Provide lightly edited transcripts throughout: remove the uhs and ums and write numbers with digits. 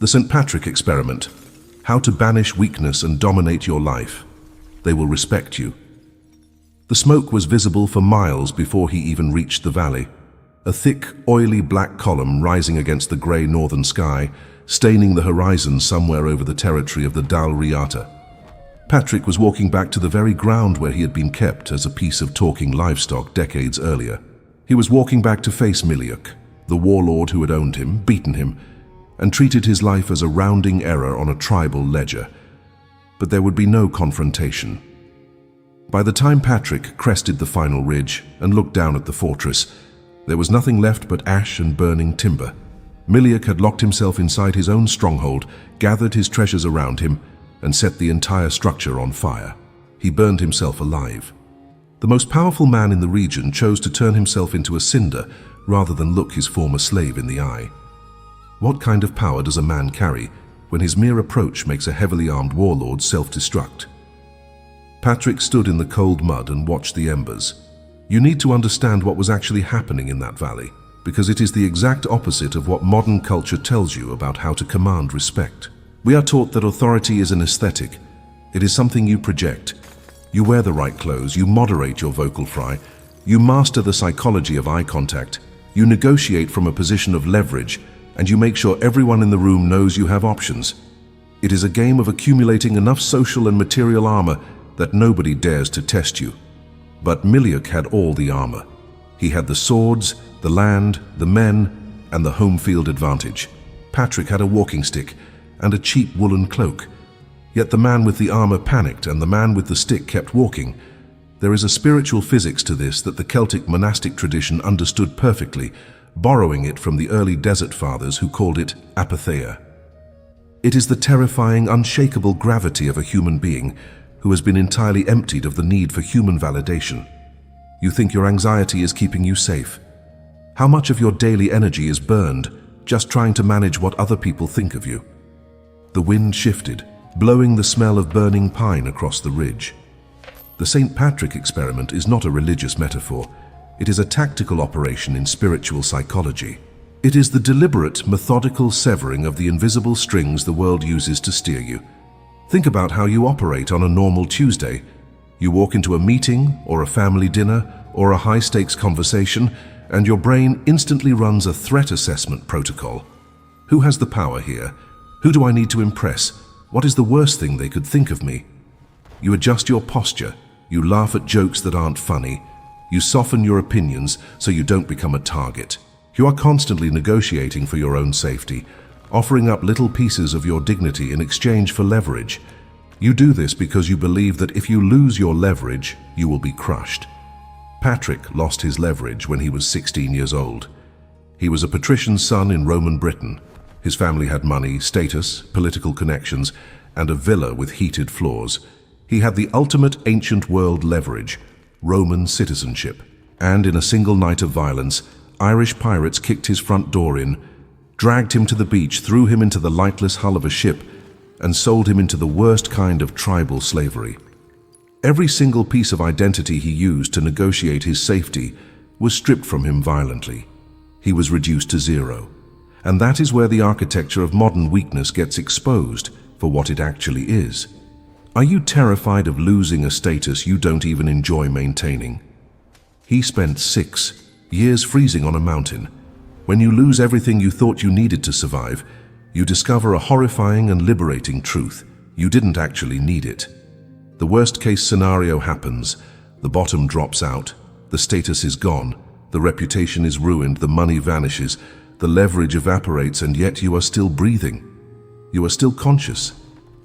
The St. Patrick experiment. How to banish weakness and dominate your life. They will respect you. The smoke was visible for miles before he even reached the valley. A thick, oily black column rising against the grey northern sky, staining the horizon somewhere over the territory of the Dal Riata. Patrick was walking back to the very ground where he had been kept as a piece of talking livestock decades earlier. He was walking back to face Miliuk, the warlord who had owned him, beaten him, and treated his life as a rounding error on a tribal ledger. But there would be no confrontation. By the time Patrick crested the final ridge and looked down at the fortress, there was nothing left but ash and burning timber. Miliuk had locked himself inside his own stronghold, gathered his treasures around him, and set the entire structure on fire. He burned himself alive. The most powerful man in the region chose to turn himself into a cinder rather than look his former slave in the eye. What kind of power does a man carry when his mere approach makes a heavily armed warlord self-destruct? Patrick stood in the cold mud and watched the embers. You need to understand what was actually happening in that valley, because it is the exact opposite of what modern culture tells you about how to command respect. We are taught that authority is an aesthetic. It is something you project. You wear the right clothes, you moderate your vocal fry, you master the psychology of eye contact, you negotiate from a position of leverage, and you make sure everyone in the room knows you have options. It is a game of accumulating enough social and material armor that nobody dares to test you. But Miliuk had all the armor. He had the swords, the land, the men, and the home field advantage. Patrick had a walking stick and a cheap woolen cloak. Yet the man with the armor panicked and the man with the stick kept walking. There is a spiritual physics to this that the Celtic monastic tradition understood perfectly, borrowing it from the early desert fathers who called it apatheia. It is the terrifying, unshakable gravity of a human being who has been entirely emptied of the need for human validation. You think your anxiety is keeping you safe. How much of your daily energy is burned just trying to manage what other people think of you? The wind shifted, blowing the smell of burning pine across the ridge. The St. Patrick experiment is not a religious metaphor. It is a tactical operation in spiritual psychology. It is the deliberate, methodical severing of the invisible strings the world uses to steer you. Think about how you operate on a normal Tuesday. You walk into a meeting, or a family dinner, or a high-stakes conversation, and your brain instantly runs a threat assessment protocol. Who has the power here? Who do I need to impress? What is the worst thing they could think of me? You adjust your posture. You laugh at jokes that aren't funny. You soften your opinions so you don't become a target. You are constantly negotiating for your own safety, offering up little pieces of your dignity in exchange for leverage. You do this because you believe that if you lose your leverage, you will be crushed. Patrick lost his leverage when he was 16 years old. He was a patrician's son in Roman Britain. His family had money, status, political connections, and a villa with heated floors. He had the ultimate ancient world leverage, Roman citizenship. And in a single night of violence, Irish pirates kicked his front door in, dragged him to the beach, threw him into the lightless hull of a ship, and sold him into the worst kind of tribal slavery. Every single piece of identity he used to negotiate his safety was stripped from him violently. He was reduced to zero. And that is where the architecture of modern weakness gets exposed for what it actually is. Are you terrified of losing a status you don't even enjoy maintaining? He spent 6 years freezing on a mountain. When you lose everything you thought you needed to survive, you discover a horrifying and liberating truth. You didn't actually need it. The worst-case scenario happens. The bottom drops out. The status is gone. The reputation is ruined. The money vanishes. The leverage evaporates, and yet you are still breathing. You are still conscious.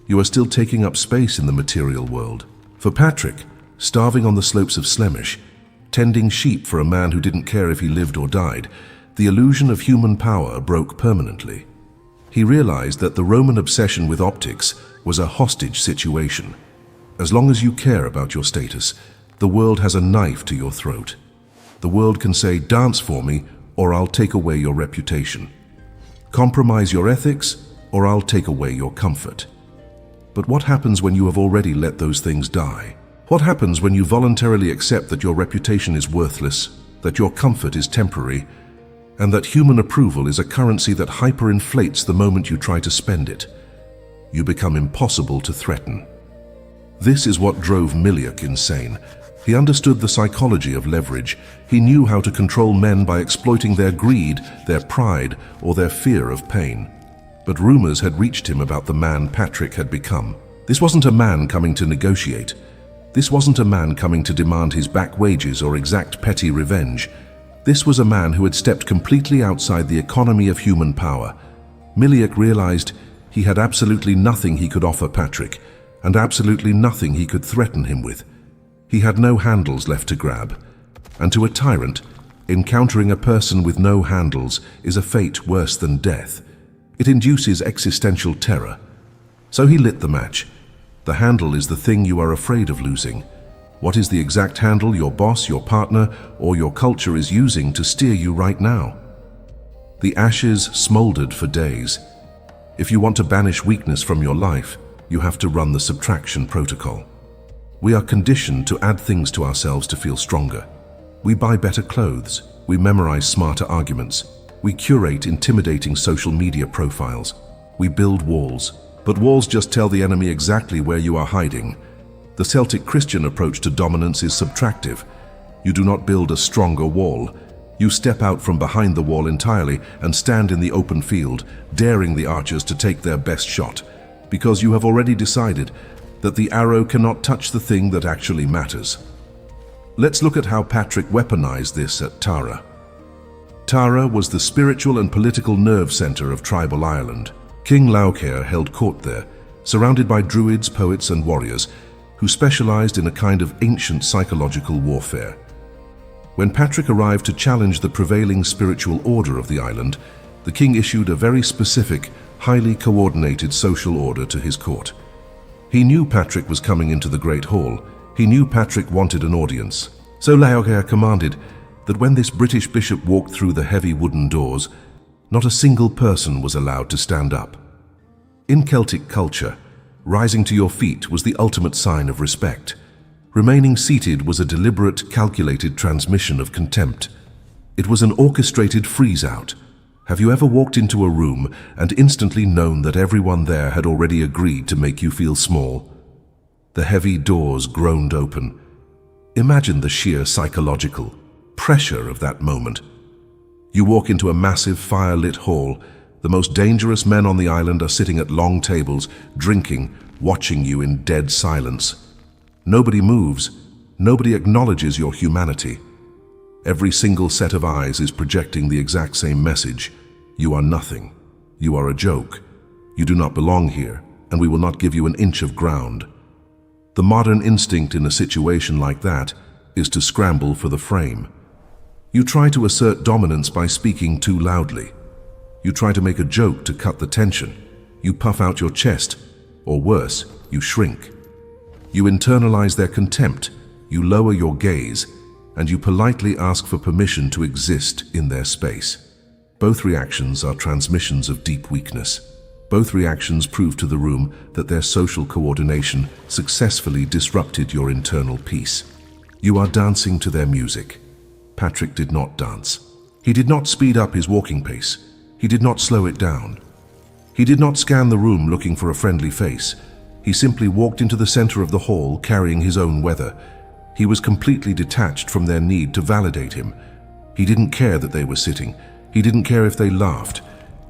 You are still taking up space in the material world. For Patrick, starving on the slopes of Slemish, tending sheep for a man who didn't care if he lived or died, the illusion of human power broke permanently. He realized that the Roman obsession with optics was a hostage situation. As long as you care about your status, the world has a knife to your throat. The world can say, "Dance for me, or I'll take away your reputation. Compromise your ethics, or I'll take away your comfort." But what happens when you have already let those things die? What happens when you voluntarily accept that your reputation is worthless, that your comfort is temporary, and that human approval is a currency that hyperinflates the moment you try to spend it. You become impossible to threaten. This is what drove Miliak insane. He understood the psychology of leverage. He knew how to control men by exploiting their greed, their pride, or their fear of pain. But rumors had reached him about the man Patrick had become. This wasn't a man coming to negotiate. This wasn't a man coming to demand his back wages or exact petty revenge. This was a man who had stepped completely outside the economy of human power. Miliak realized he had absolutely nothing he could offer Patrick, and absolutely nothing he could threaten him with. He had no handles left to grab. And to a tyrant, encountering a person with no handles is a fate worse than death. It induces existential terror. So he lit the match. The handle is the thing you are afraid of losing. What is the exact handle your boss, your partner, or your culture is using to steer you right now? The ashes smoldered for days. If you want to banish weakness from your life, you have to run the subtraction protocol. We are conditioned to add things to ourselves to feel stronger. We buy better clothes. We memorize smarter arguments. We curate intimidating social media profiles. We build walls. But walls just tell the enemy exactly where you are hiding. The Celtic Christian approach to dominance is subtractive. You do not build a stronger wall. You step out from behind the wall entirely and stand in the open field, daring the archers to take their best shot, because you have already decided that the arrow cannot touch the thing that actually matters. Let's look at how Patrick weaponized this at Tara. Tara was the spiritual and political nerve center of tribal Ireland. King Lorica held court there, surrounded by druids, poets, and warriors who specialized in a kind of ancient psychological warfare. When Patrick arrived to challenge the prevailing spiritual order of the island, the king issued a very specific, highly coordinated social order to his court. He knew Patrick was coming into the Great Hall. He knew Patrick wanted an audience. So Lorica commanded that when this British bishop walked through the heavy wooden doors, not a single person was allowed to stand up. In Celtic culture, rising to your feet was the ultimate sign of respect. Remaining seated was a deliberate, calculated transmission of contempt. It was an orchestrated freeze-out. Have you ever walked into a room and instantly known that everyone there had already agreed to make you feel small? The heavy doors groaned open. Imagine the sheer psychological pressure of that moment. You walk into a massive fire-lit hall. The most dangerous men on the island are sitting at long tables, drinking, watching you in dead silence. Nobody moves. Nobody acknowledges your humanity. Every single set of eyes is projecting the exact same message. You are nothing. You are a joke. You do not belong here, and we will not give you an inch of ground. The modern instinct in a situation like that is to scramble for the frame. You try to assert dominance by speaking too loudly. You try to make a joke to cut the tension. You puff out your chest, or worse, you shrink. You internalize their contempt, you lower your gaze, and you politely ask for permission to exist in their space. Both reactions are transmissions of deep weakness. Both reactions prove to the room that their social coordination successfully disrupted your internal peace. You are dancing to their music. Patrick did not dance. He did not speed up his walking pace. He did not slow it down. He did not scan the room looking for a friendly face. He simply walked into the center of the hall carrying his own weather. He was completely detached from their need to validate him. He didn't care that they were sitting. He didn't care if they laughed.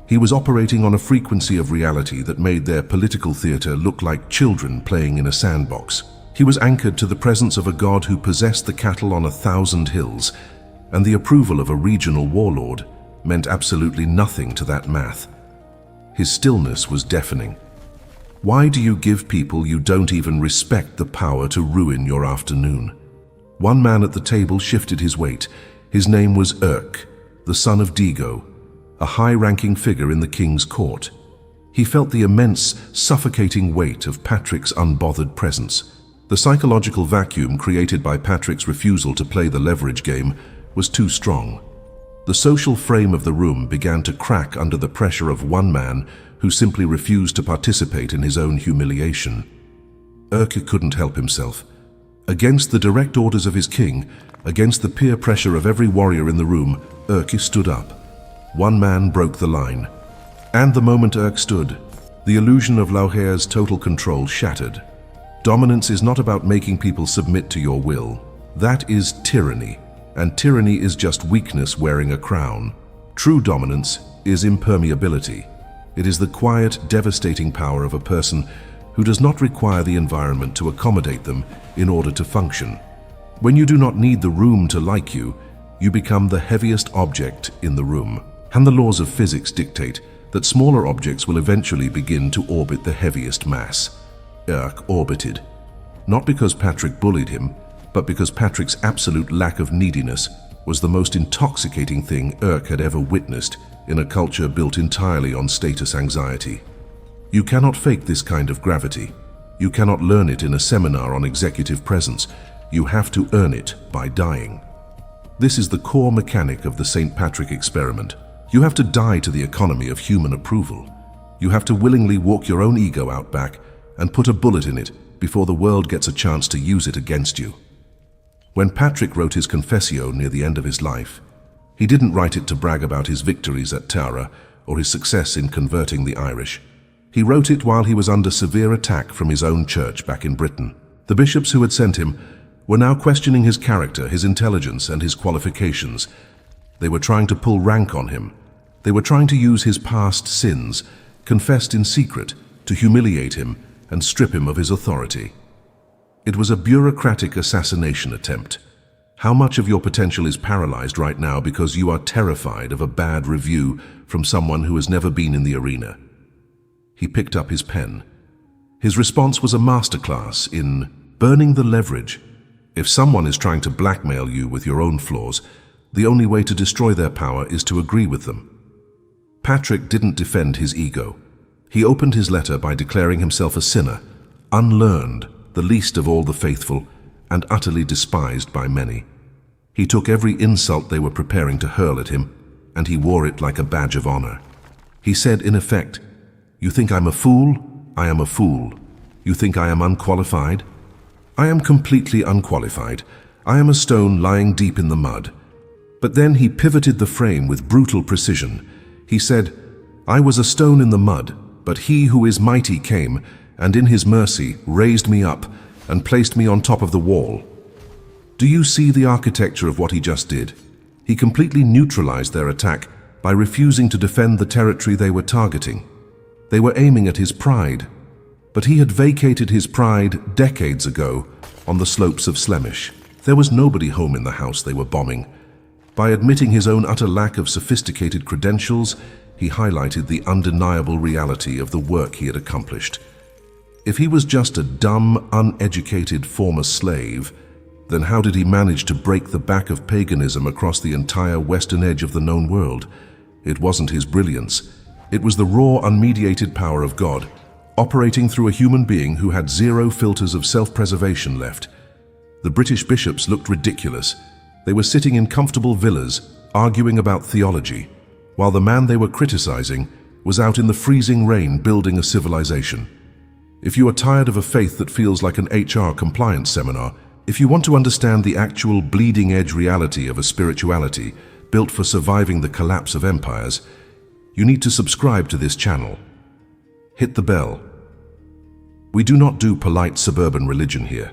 He was operating on a frequency of reality that made their political theater look like children playing in a sandbox. He was anchored to the presence of a god who possessed the cattle on 1,000 hills, and the approval of a regional warlord meant absolutely nothing to that math. His stillness was deafening. Why do you give people you don't even respect the power to ruin your afternoon? One man at the table shifted his weight. His name was Urk, the son of Digo, a high-ranking figure in the king's court. He felt the immense, suffocating weight of Patrick's unbothered presence. The psychological vacuum created by Patrick's refusal to play the leverage game was too strong. The social frame of the room began to crack under the pressure of one man who simply refused to participate in his own humiliation. Urk couldn't help himself. Against the direct orders of his king, against the peer pressure of every warrior in the room, Urk stood up. One man broke the line. And the moment Urk stood, the illusion of Lorica's total control shattered. Dominance is not about making people submit to your will. That is tyranny, and tyranny is just weakness wearing a crown. True dominance is impermeability. It is the quiet, devastating power of a person who does not require the environment to accommodate them in order to function. When you do not need the room to like you, you become the heaviest object in the room. And the laws of physics dictate that smaller objects will eventually begin to orbit the heaviest mass. Urk orbited. Not because Patrick bullied him, but because Patrick's absolute lack of neediness was the most intoxicating thing Urk had ever witnessed in a culture built entirely on status anxiety. You cannot fake this kind of gravity. You cannot learn it in a seminar on executive presence. You have to earn it by dying. This is the core mechanic of the Saint Patrick experiment. You have to die to the economy of human approval. You have to willingly walk your own ego out back and put a bullet in it before the world gets a chance to use it against you. When Patrick wrote his Confessio near the end of his life, he didn't write it to brag about his victories at Tara or his success in converting the Irish. He wrote it while he was under severe attack from his own church back in Britain. The bishops who had sent him were now questioning his character, his intelligence, and his qualifications. They were trying to pull rank on him. They were trying to use his past sins, confessed in secret, to humiliate him and strip him of his authority. It was a bureaucratic assassination attempt. How much of your potential is paralyzed right now because you are terrified of a bad review from someone who has never been in the arena? He picked up his pen. His response was a masterclass in burning the leverage. If someone is trying to blackmail you with your own flaws, the only way to destroy their power is to agree with them. Patrick didn't defend his ego. He opened his letter by declaring himself a sinner, unlearned, the least of all the faithful, and utterly despised by many. He took every insult they were preparing to hurl at him, and he wore it like a badge of honor. He said, in effect, "You think I'm a fool? I am a fool. You think I am unqualified? I am completely unqualified. I am a stone lying deep in the mud." But then he pivoted the frame with brutal precision. He said, "I was a stone in the mud, but he who is mighty came, and in his mercy raised me up and placed me on top of the wall." Do you see the architecture of what he just did? He completely neutralized their attack by refusing to defend the territory they were targeting. They were aiming at his pride, but he had vacated his pride decades ago on the slopes of Slemish. There was nobody home in the house they were bombing. By admitting his own utter lack of sophisticated credentials, he highlighted the undeniable reality of the work he had accomplished. If he was just a dumb, uneducated former slave, then how did he manage to break the back of paganism across the entire western edge of the known world? It wasn't his brilliance. It was the raw, unmediated power of God, operating through a human being who had zero filters of self-preservation left. The British bishops looked ridiculous. They were sitting in comfortable villas, arguing about theology, while the man they were criticizing was out in the freezing rain building a civilization. If you are tired of a faith that feels like an HR compliance seminar, if you want to understand the actual bleeding-edge reality of a spirituality built for surviving the collapse of empires, you need to subscribe to this channel. Hit the bell. We do not do polite suburban religion here.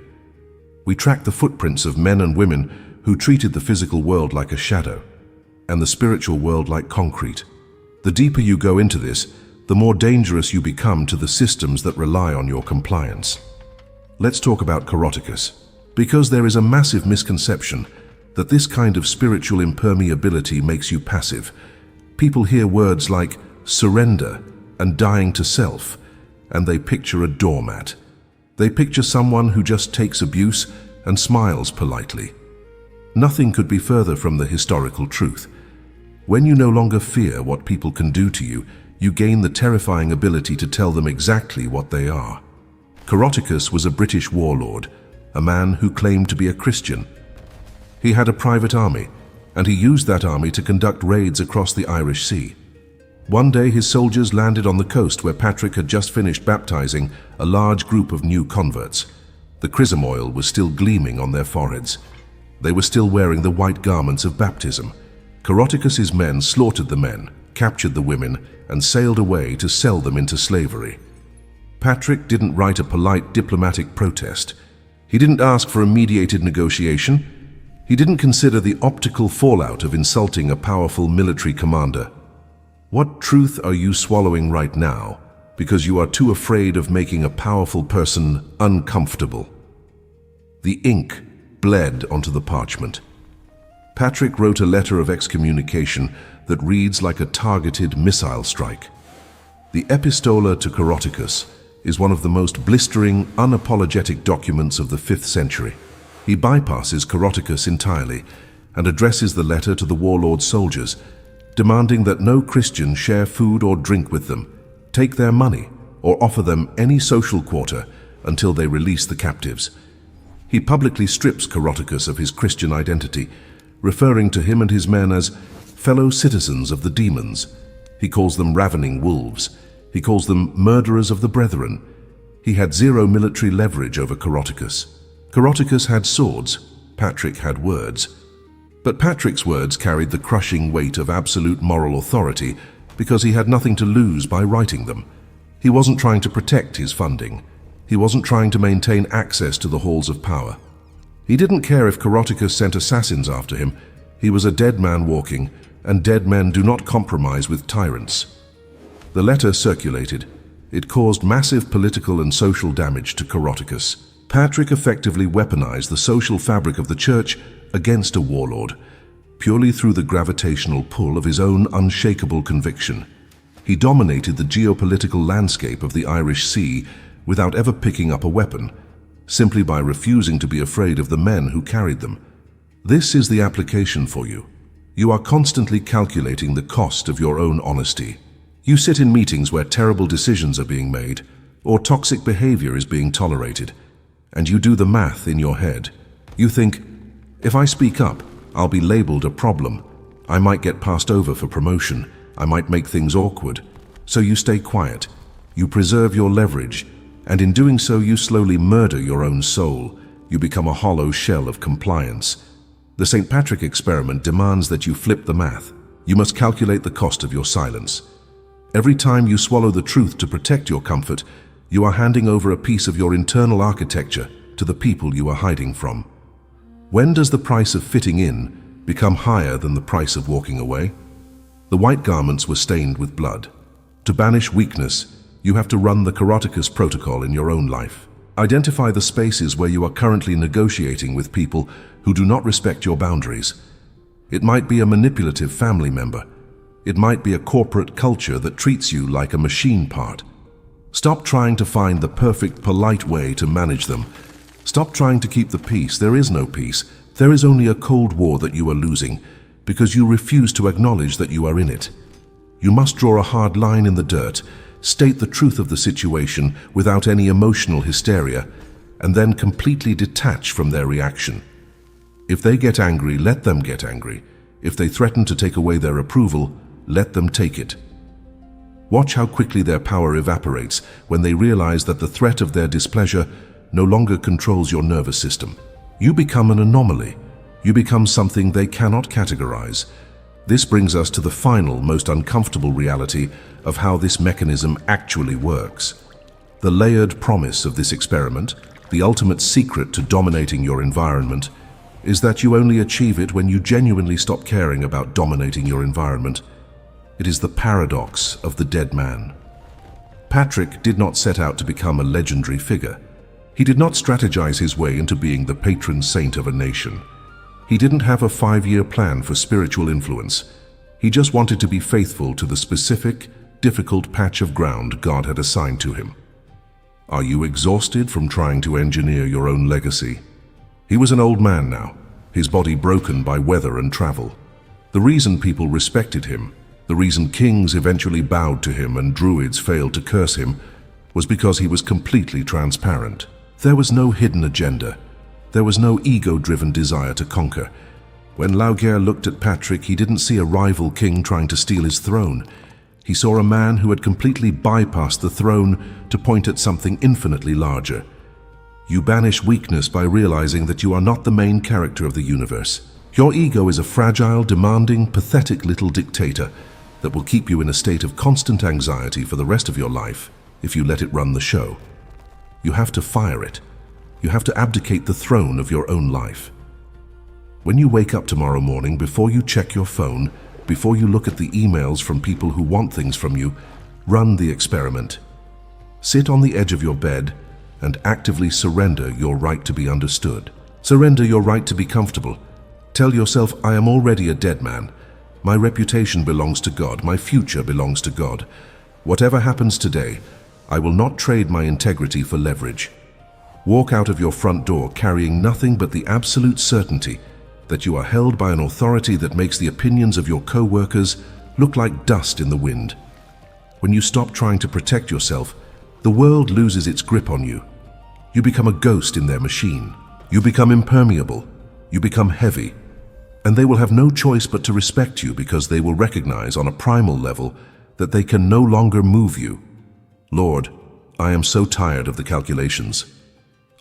We track the footprints of men and women who treated the physical world like a shadow and the spiritual world like concrete. The deeper you go into this, the more dangerous you become to the systems that rely on your compliance. Let's talk about Coroticus, because there is a massive misconception that this kind of spiritual impermeability makes you passive. People hear words like surrender and dying to self, and they picture a doormat. They picture someone who just takes abuse and smiles politely. Nothing could be further from the historical truth. When you no longer fear what people can do to you, you gain the terrifying ability to tell them exactly what they are. Coroticus was a British warlord, a man who claimed to be a Christian. He had a private army, and he used that army to conduct raids across the Irish Sea. One day his soldiers landed on the coast where Patrick had just finished baptizing a large group of new converts. The chrism oil was still gleaming on their foreheads. They were still wearing the white garments of baptism. Coroticus's men slaughtered the men, captured the women, and sailed away to sell them into slavery. Patrick didn't write a polite diplomatic protest. He didn't ask for a mediated negotiation. He didn't consider the optical fallout of insulting a powerful military commander. What truth are you swallowing right now because you are too afraid of making a powerful person uncomfortable? The ink bled onto the parchment. Patrick wrote a letter of excommunication that reads like a targeted missile strike. The Epistola to Coroticus is one of the most blistering, unapologetic documents of the 5th century. He bypasses Coroticus entirely and addresses the letter to the warlord's soldiers, demanding that no Christian share food or drink with them, take their money, or offer them any social quarter until they release the captives. He publicly strips Coroticus of his Christian identity, referring to him and his men as fellow citizens of the demons. He calls them ravening wolves. He calls them murderers of the brethren. He had zero military leverage over Coroticus. Coroticus had swords. Patrick had words. But Patrick's words carried the crushing weight of absolute moral authority because he had nothing to lose by writing them. He wasn't trying to protect his funding. He wasn't trying to maintain access to the halls of power. He didn't care if Coroticus sent assassins after him. He was a dead man walking, and dead men do not compromise with tyrants. The letter circulated. It caused massive political and social damage to Coroticus. Patrick effectively weaponized the social fabric of the church against a warlord, purely through the gravitational pull of his own unshakable conviction. He dominated the geopolitical landscape of the Irish Sea without ever picking up a weapon, simply by refusing to be afraid of the men who carried them. This is the application for you. You are constantly calculating the cost of your own honesty. You sit in meetings where terrible decisions are being made, or toxic behavior is being tolerated, and you do the math in your head. You think, if I speak up, I'll be labeled a problem. I might get passed over for promotion. I might make things awkward. So you stay quiet. You preserve your leverage, and in doing so you slowly murder your own soul. You become a hollow shell of compliance. The St. Patrick experiment demands that you flip the math. You must calculate the cost of your silence. Every time you swallow the truth to protect your comfort, you are handing over a piece of your internal architecture to the people you are hiding from. When does the price of fitting in become higher than the price of walking away? The white garments were stained with blood. To banish weakness, you have to run the Coroticus protocol in your own life. Identify the spaces where you are currently negotiating with people who do not respect your boundaries. It might be a manipulative family member. It might be a corporate culture that treats you like a machine part. Stop trying to find the perfect, polite way to manage them. Stop trying to keep the peace. There is no peace. There is only a cold war that you are losing because you refuse to acknowledge that you are in it. You must draw a hard line in the dirt, state the truth of the situation without any emotional hysteria, and then completely detach from their reaction. If they get angry, let them get angry. If they threaten to take away their approval, let them take it. Watch how quickly their power evaporates when they realize that the threat of their displeasure no longer controls your nervous system. You become an anomaly. You become something they cannot categorize. This brings us to the final, most uncomfortable reality of how this mechanism actually works. The layered promise of this experiment, the ultimate secret to dominating your environment, is that you only achieve it when you genuinely stop caring about dominating your environment. It is the paradox of the dead man. Patrick did not set out to become a legendary figure. He did not strategize his way into being the patron saint of a nation. He didn't have a 5-year plan for spiritual influence. He just wanted to be faithful to the specific, difficult patch of ground God had assigned to him. Are you exhausted from trying to engineer your own legacy? He was an old man now, his body broken by weather and travel. The reason people respected him, the reason kings eventually bowed to him and druids failed to curse him, was because he was completely transparent. There was no hidden agenda. There was no ego-driven desire to conquer. When Lorica looked at Patrick, he didn't see a rival king trying to steal his throne. He saw a man who had completely bypassed the throne to point at something infinitely larger. You banish weakness by realizing that you are not the main character of the universe. Your ego is a fragile, demanding, pathetic little dictator that will keep you in a state of constant anxiety for the rest of your life if you let it run the show. You have to fire it. You have to abdicate the throne of your own life. When you wake up tomorrow morning, before you check your phone, before you look at the emails from people who want things from you, run the experiment. Sit on the edge of your bed and actively surrender your right to be understood. Surrender your right to be comfortable. Tell yourself, I am already a dead man. My reputation belongs to God. My future belongs to God. Whatever happens today, I will not trade my integrity for leverage. Walk out of your front door carrying nothing but the absolute certainty that you are held by an authority that makes the opinions of your co-workers look like dust in the wind. When you stop trying to protect yourself, the world loses its grip on you. You become a ghost in their machine. You become impermeable. You become heavy. And they will have no choice but to respect you because they will recognize on a primal level that they can no longer move you. Lord, I am so tired of the calculations.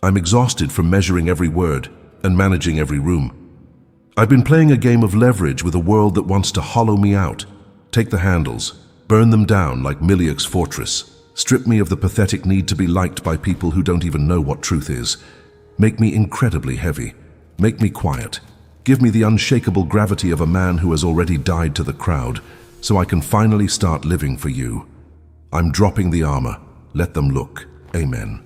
I'm exhausted from measuring every word and managing every room. I've been playing a game of leverage with a world that wants to hollow me out, take the handles, burn them down like Miliak's fortress, strip me of the pathetic need to be liked by people who don't even know what truth is, make me incredibly heavy, make me quiet, give me the unshakable gravity of a man who has already died to the crowd, so I can finally start living for you. I'm dropping the armor. Let them look. Amen.